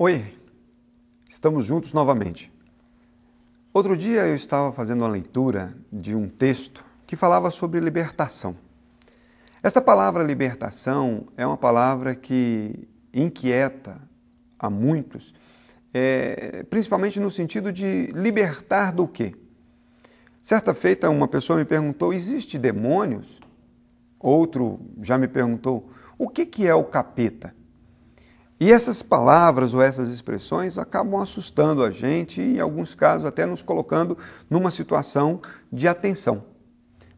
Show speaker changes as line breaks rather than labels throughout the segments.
Oi, estamos juntos novamente. Outro dia eu estava fazendo uma leitura de um texto que falava sobre libertação. Esta palavra libertação é uma palavra que inquieta a muitos, principalmente no sentido de libertar do quê? Certa feita uma pessoa me perguntou, existe demônios? Outro já me perguntou, o que é o capeta? E essas palavras ou essas expressões acabam assustando a gente e, em alguns casos, até nos colocando numa situação de atenção.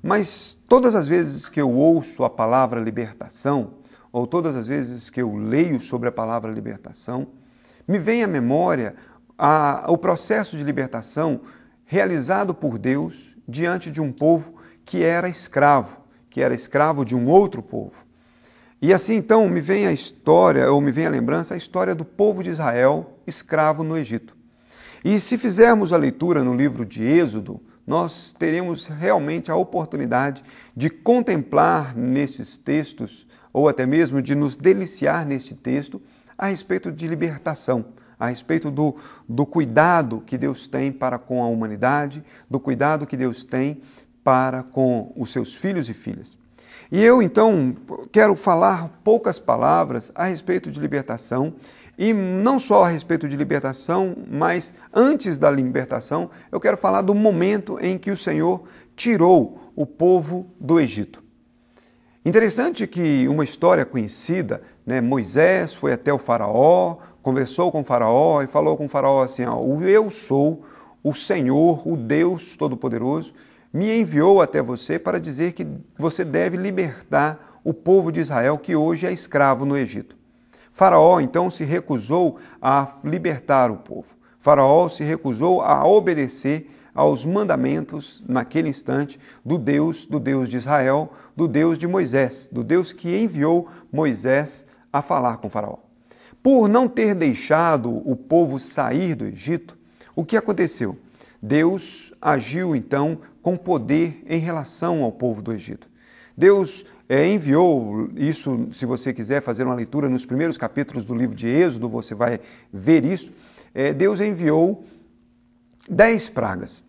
Mas todas as vezes que eu ouço a palavra libertação, ou todas as vezes que eu leio sobre a palavra libertação, me vem à memória o processo de libertação realizado por Deus diante de um povo que era escravo de um outro povo. E assim, então, me vem a lembrança, a história do povo de Israel escravo no Egito. E se fizermos a leitura no livro de Êxodo, nós teremos realmente a oportunidade de contemplar nesses textos, ou até mesmo de nos deliciar neste texto, a respeito de libertação, a respeito do cuidado que Deus tem para com a humanidade, do cuidado que Deus tem para com os seus filhos e filhas. E eu, então, quero falar poucas palavras a respeito de libertação, e não só a respeito de libertação, mas antes da libertação, eu quero falar do momento em que o Senhor tirou o povo do Egito. Interessante que uma história conhecida, Moisés foi até o faraó, conversou com o faraó e falou com o faraó assim, eu sou o Senhor, o Deus Todo-Poderoso, me enviou até você para dizer que você deve libertar o povo de Israel que hoje é escravo no Egito. Faraó, então, se recusou a libertar o povo. Faraó se recusou a obedecer aos mandamentos, naquele instante, do Deus de Israel, do Deus de Moisés, do Deus que enviou Moisés a falar com Faraó. Por não ter deixado o povo sair do Egito, o que aconteceu? Deus agiu, então, com poder em relação ao povo do Egito. Deus enviou, isso, se você quiser fazer uma leitura nos primeiros capítulos do livro de Êxodo, você vai ver isso. Deus enviou 10 pragas.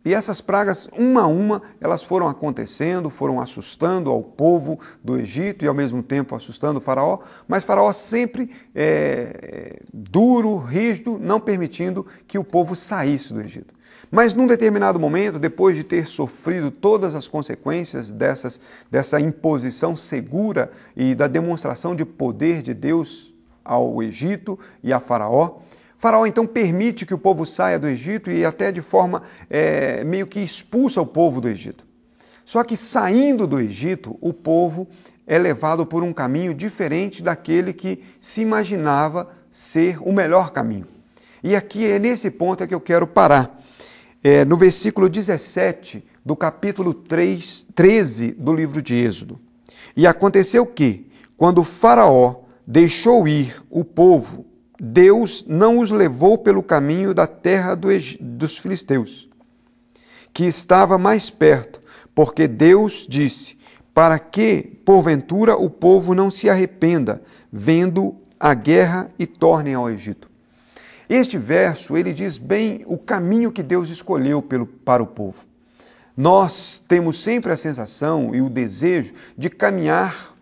E essas pragas, uma a uma, elas foram acontecendo, foram assustando ao povo do Egito e, ao mesmo tempo, assustando o faraó, mas Faraó sempre duro, rígido, não permitindo que o povo saísse do Egito. Mas, num determinado momento, depois de ter sofrido todas as consequências dessa imposição segura e da demonstração de poder de Deus ao Egito e a Faraó, Faraó, então, permite que o povo saia do Egito e até de forma meio que expulsa o povo do Egito. Só que, saindo do Egito, o povo é levado por um caminho diferente daquele que se imaginava ser o melhor caminho. E aqui é nesse ponto que eu quero parar. No versículo 17 do capítulo 13 do livro de Êxodo. E aconteceu que, quando Faraó deixou ir o povo, Deus não os levou pelo caminho da terra dos filisteus, que estava mais perto, porque Deus disse, para que, porventura, o povo não se arrependa, vendo a guerra e tornem ao Egito. Este verso, ele diz bem o caminho que Deus escolheu para o povo. Nós temos sempre a sensação e o desejo de caminhar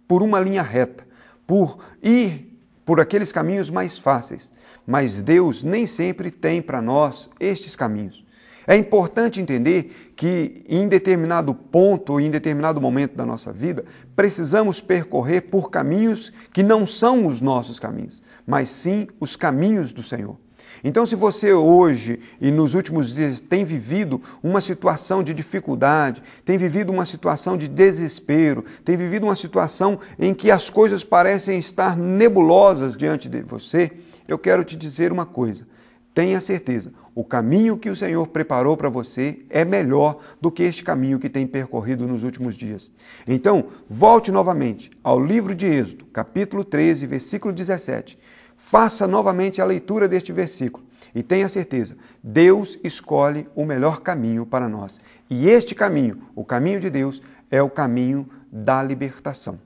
por uma linha reta, por ir por aqueles caminhos mais fáceis. Mas Deus nem sempre tem para nós estes caminhos. É importante entender que em determinado ponto, em determinado momento da nossa vida, precisamos percorrer por caminhos que não são os nossos caminhos, mas sim os caminhos do Senhor. Então, se você hoje e nos últimos dias tem vivido uma situação de dificuldade, tem vivido uma situação de desespero, tem vivido uma situação em que as coisas parecem estar nebulosas diante de você, eu quero te dizer uma coisa. Tenha certeza, o caminho que o Senhor preparou para você é melhor do que este caminho que tem percorrido nos últimos dias. Então, volte novamente ao livro de Êxodo, capítulo 13, versículo 17. Faça novamente a leitura deste versículo e tenha certeza, Deus escolhe o melhor caminho para nós. E este caminho, o caminho de Deus, é o caminho da libertação.